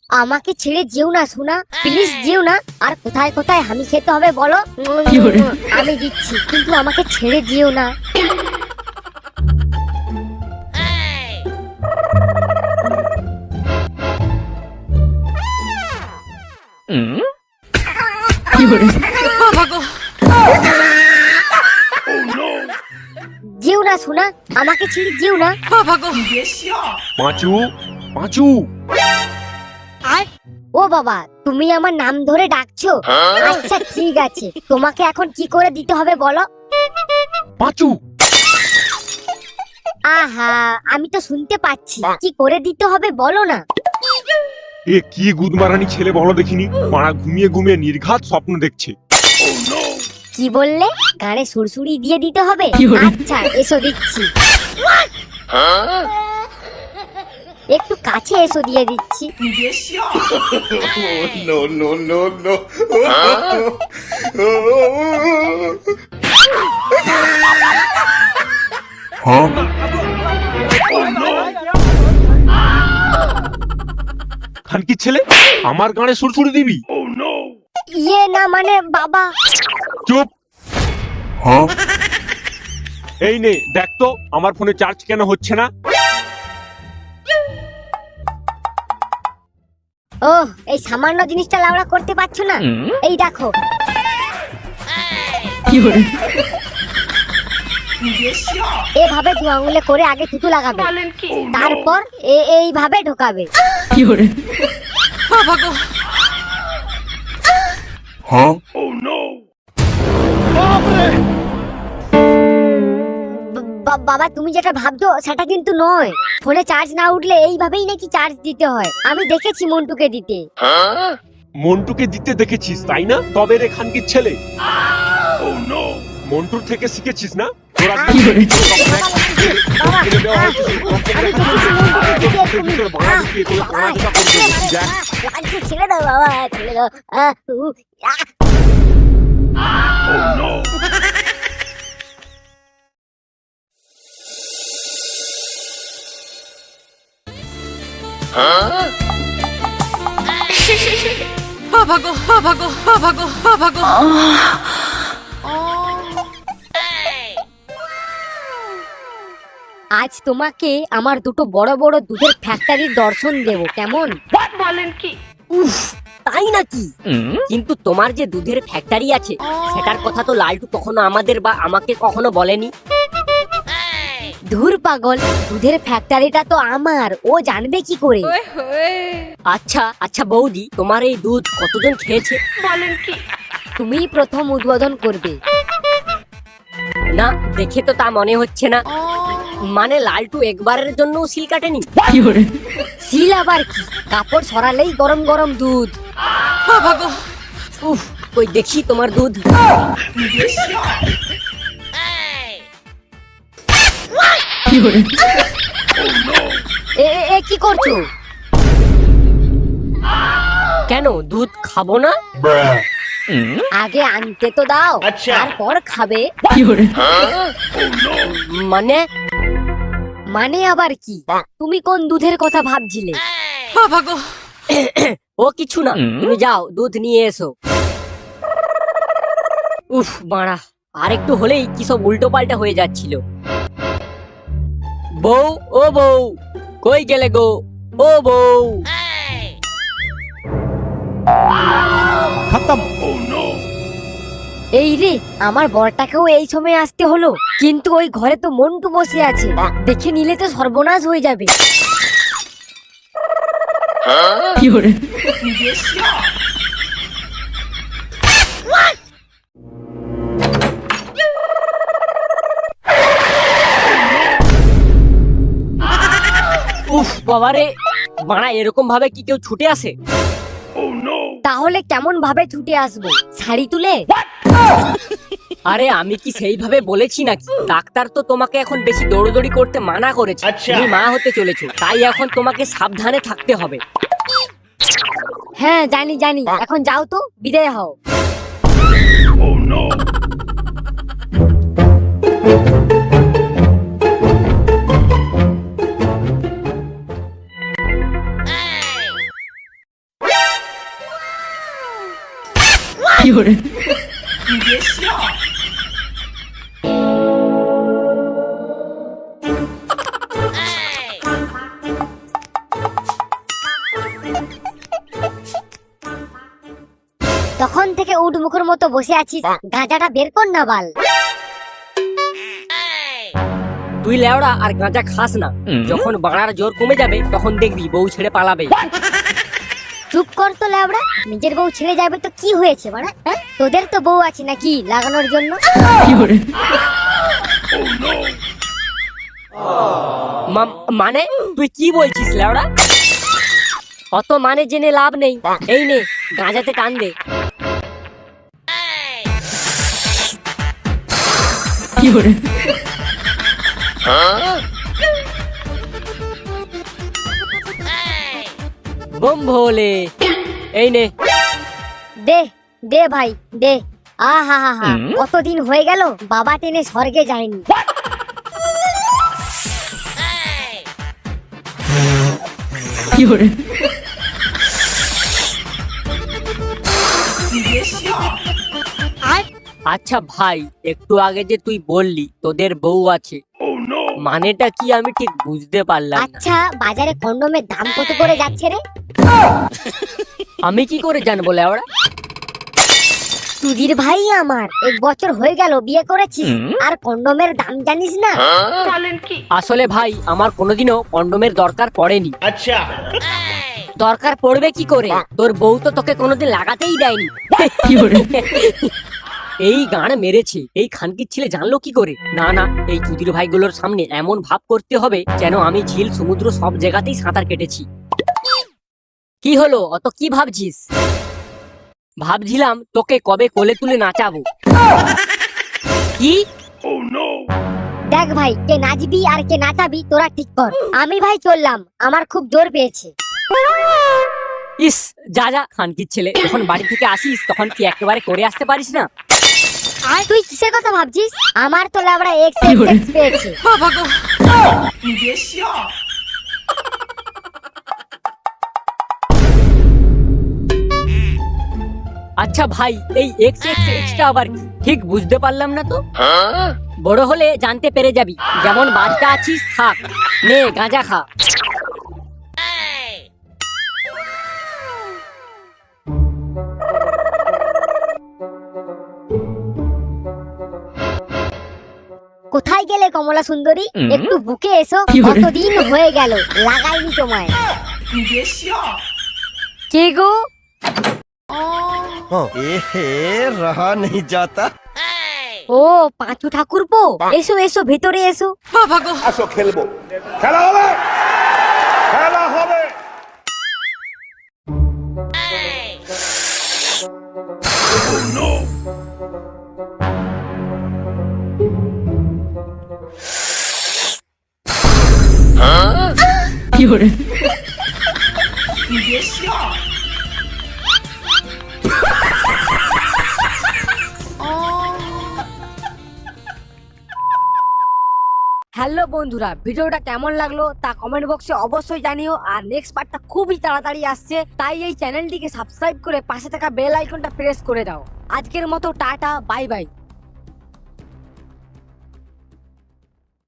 আমাকে ছেড়ে যেও না সোনা, প্লিজ যেও না। আর কোথায় কোথায় হামি খেতে হবে বলো? আমি দিচ্ছি, কিন্তু আমাকে ছেড়ে যেও না। যেও না সোনা, আমাকে ছেড়ে যেও না। পাঁচু, পাঁচু। ও বাবা, তুমি আমার নাম ধরে ডাকছো? আচ্ছা ঠিক আছে, তোমাকে এখন কি করে দিতে হবে বলো? পাঁচু। আহা, আমি তো শুনতে পাচ্ছি, কি করে দিতে হবে বলো না। এ কি গুদমারানি ছেলে বলো দেখিনি, মারা ঘুমিয়ে ঘুমিয়ে নির্ঘাত স্বপ্ন দেখছে। কি বললে? কানে সুরসুরি দিয়ে দিতে হবে? আচ্ছা এসো দিচ্ছি। একটু কাছে এসো, দিয়ে দিচ্ছি। No, no, no, no. খানকির ছেলে, আমার গানে সুরসুরি দিবি? ইয়ে না মানে বাবা। চুপ। এই নে দেখ তো আমার ফোনে চার্জ কেন হচ্ছে না। ও, এই সামান্য জিনিসটা লাউড়া করতে পারছো না? এই দেখো। এভাবে দু আঙুলে করে আগে থুতু লাগাবে, তারপর এইভাবে ঢোকাবে। বাবা, তুমি যেটা ভাবছো সেটা কিন্তু নয়। ফোনে চার্জ না উঠলে এইভাবেই নাকি চার্জ দিতে হয়। আমি দেখেছি মন্টুকে দিতে। মন্টুকে দিতে দেখেছিস তাই না? তবে রে খানকির ছেলে, মন্টুর থেকে শিখেছিস না? তোরা ছেড়ে দাও বাবা, ছেড়ে দাও। আজ তোমাকে আমার দুটো বড় বড় দুধের ফ্যাক্টরির দর্শন দেব, কেমন? বলেন কি? উফ, তাই নাকি? কিন্তু তোমার যে দুধের ফ্যাক্টরি আছে সেটার কথা তো লালটু কখনো আমাদের বা আমাকে কখনো বলেনি। ধুর পাগল, দুধের ফ্যাক্টরিটা তো আমার, ও জানবে কি করে? আচ্ছা আচ্ছা বৌদি, তোমার এই দুধ কতজন খেয়েছে? বলেন কি? তুমিই প্রথম উদ্বোধন করবে। না, দেখে তো তা মনে হচ্ছে না। মানে লালটু একবারের জন্য সিল কাটেনি? সিল আবার কি, কাপড় সরালেই গরম গরম দুধ। উফ, কই দেখি তোমার দুধ। এ কি করছো? কেন দুধ খাবো না? আগে আনতে তো দাও, তারপর খাবে। মানে মানে আবার কি? তুমি কোন দুধের কথা ভাবছিলে? ও কিছু না, তুমি যাও দুধ নিয়ে এসো। উফ বাড়া, আর একটু হলেই কি সব উল্টো পাল্টা হয়ে যাচ্ছিল। বউ, ও বউ, কই গেলে গো? ও বউ। খতম। এই রে, আমার বরটাকেও এই সময় আসতে হলো। কিন্তু ওই ঘরে তো মন্টু বসে আছে, দেখে নিলে তো সর্বনাশ হয়ে যাবে। উফ বাবারে, বাড়া এরকম ভাবে কি কেউ ছুটে আসে? তাহলে কেমন ভাবে ছুটে আসবো? শাড়ি তুলে? আরে আমি কি সেইভাবে বলেছি নাকি? ডাক্তার তো তোমাকে এখন বেশি দৌড়দৌড়ি করতে মানা করেছে। তুমি মা হতে চলেছো, তাই এখন তোমাকে সাবধানে থাকতে হবে। হ্যাঁ জানি জানি, এখন যাও তো, বিদায় হও। তখন থেকে উড মুখের মতো বসে আছিস, গাঁজাটা বের কর না বাল। তুই লেওড়া আর গাঁজা খাস না, যখন বাড়ার জোর কমে যাবে তখন দেখবি বউ ছেড়ে পালাবে। চুপ কর তো ল্যাবড়া, নিজের বউ ছেড়ে যাবে তো কি হয়েছে বাড়া? হ্যাঁ? তোদের তো বউ আছে নাকি লাগানোর জন্য? মানে তুই কি বলছিস লেওড়া? অত মানে জেনে লাভ নেই, এই নে গাঁজাতে টান দে। বম ভোলে, এই নে। দে দে ভাই দে। আহা হা হা, কতদিন হয়ে গেল বাবা টেনে স্বর্গে যায়নি। আচ্ছা ভাই, একটু আগে যে তুই বললি তোদের বউ আছে, মানেটা কি আমি ঠিক বুঝতে পারলাম না। আচ্ছা, বাজারে কন্ডোমের দাম কত করে যাচ্ছে রে? আমি কি করে জানবো লেওড়া? সুধীর ভাই আমার, 1 বছর হয়ে গেল বিয়ে করেছিস আর কন্ডোমের দাম জানিস না? আসলে ভাই আমার কোনোদিনও কন্ডোমের দরকার পড়েনি। अच्छा দরকার পড়বে কি করে? তোর বউ তো তোকে কোনোদিন লাগাতেই দেয়নি। এই গান মেরেছে, এই খানকির ছেলে জানলো কি করে? না না, এই চুদির ভাইগুলোর সামনে এমন ভাব করতে হবে যেন আমি ঝিল সমুদ্র সব জায়গাতেই সাঁতার কেটেছি। কি হলো, অত কি ভাবছিস? ভাবছিলাম তোকে কবে কোলে তুলে নাচাবো। কি? দেখ ভাই, কে নাচবি আর কে নাচাবি তোরা ঠিক কর। আমি ভাই চললাম, আমার খুব জোর পেয়েছে। ইস, যা যা খানকির ছেলে, যখন বাড়ি থেকে আসিস তখন কি একেবারে করে আসতে পারিস না? আর তুই কিসের কথা ভাবছিস? আমার তো লাবড়া এক্স পেয়েছে। আচ্ছা ভাই, এই এক্স এক্স এক্সটা আবার কি? ঠিক বুঝতে পারলাম না তো। বড় হলে জানতে পেরে যাবি। যেমন বাচ্চা আছিস থাক, নে গাঁজা খা। কোথায় গেলে কমলা সুন্দরী? একটু বুকে এসো, কতদিন হয়ে গেল লাগাইনি তোমায়। কে গো? रहा नहीं जाता ও পাঁচু ঠাকুরপো, এসো এসো ভেতরে এসো। আসো খেলবো, খেলা হবে, খেলা হবে। হ্যালো বন্ধুরা, ভিডিওটা কেমন লাগলো তা কমেন্ট বক্সে অবশ্যই জানিও। আর নেক্সট পার্টটা খুবই তাড়াতাড়ি আসছে, তাই এই চ্যানেলটিকে সাবস্ক্রাইব করে পাশে থাকা বেল আইকনটা প্রেস করে দাও। আজকের মতো টাটা, বাই বাই।